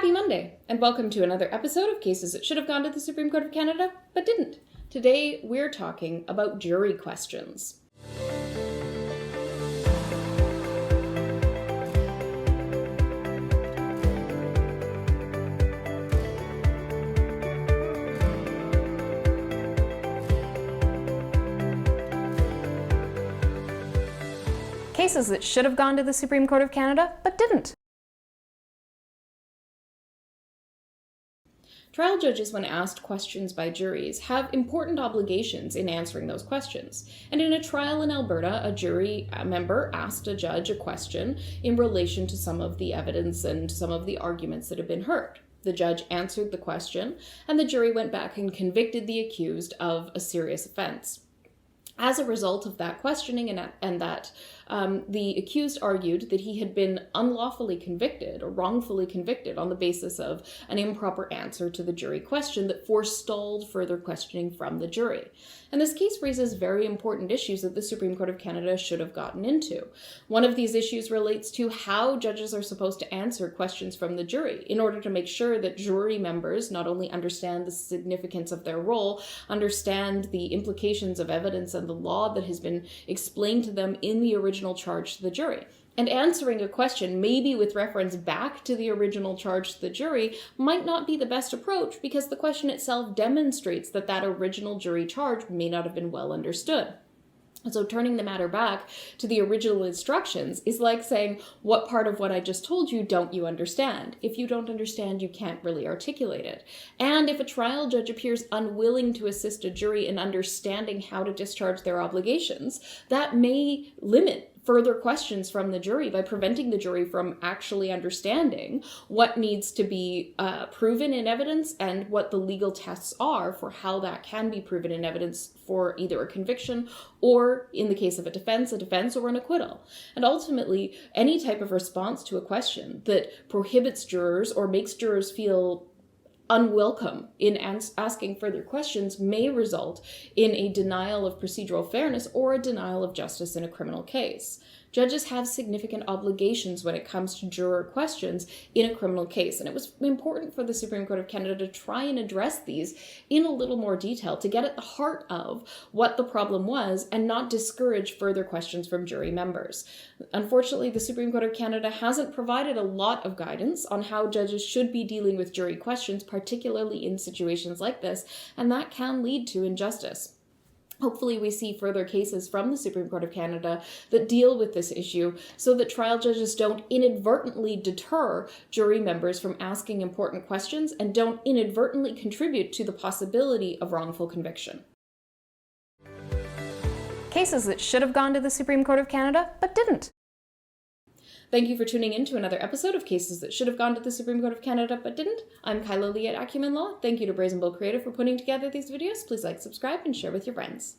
Happy Monday, and welcome to another episode of Cases that should have gone to the Supreme Court of Canada, but didn't. Today, we're talking about jury questions. Cases that should have gone to the Supreme Court of Canada, but didn't. Trial judges, when asked questions by juries, have important obligations in answering those questions. And in a trial in Alberta, a jury member asked a judge a question in relation to some of the evidence and some of the arguments that have been heard. The judge answered the question, and the jury went back and convicted the accused of a serious offense. As a result of that questioning and that the accused argued that he had been unlawfully convicted or wrongfully convicted on the basis of an improper answer to the jury question that forestalled further questioning from the jury. And this case raises very important issues that the Supreme Court of Canada should have gotten into. One of these issues relates to how judges are supposed to answer questions from the jury in order to make sure that jury members not only understand the significance of their role, understand the implications of evidence and the law that has been explained to them in the original charge to the jury. And answering a question, maybe with reference back to the original charge to the jury, might not be the best approach because the question itself demonstrates that that original jury charge may not have been well understood. So turning the matter back to the original instructions is like saying, what part of what I just told you don't you understand? If you don't understand, you can't really articulate it. And if a trial judge appears unwilling to assist a jury in understanding how to discharge their obligations, that may limit further questions from the jury by preventing the jury from actually understanding what needs to be proven in evidence and what the legal tests are for how that can be proven in evidence for either a conviction or, in the case of a defense or an acquittal. And ultimately, any type of response to a question that prohibits jurors or makes jurors feel unwelcome in asking further questions may result in a denial of procedural fairness or a denial of justice in a criminal case. Judges have significant obligations when it comes to juror questions in a criminal case, and it was important for the Supreme Court of Canada to try and address these in a little more detail to get at the heart of what the problem was and not discourage further questions from jury members. Unfortunately, the Supreme Court of Canada hasn't provided a lot of guidance on how judges should be dealing with jury questions, particularly in situations like this, and that can lead to injustice. Hopefully we see further cases from the Supreme Court of Canada that deal with this issue so that trial judges don't inadvertently deter jury members from asking important questions and don't inadvertently contribute to the possibility of wrongful conviction. Cases that should have gone to the Supreme Court of Canada, but didn't. Thank you for tuning in to another episode of Cases that should have gone to the Supreme Court of Canada but didn't. I'm Kyla Lee at Acumen Law. Thank you to Brazen Bull Creative for putting together these videos. Please like, subscribe, and share with your friends.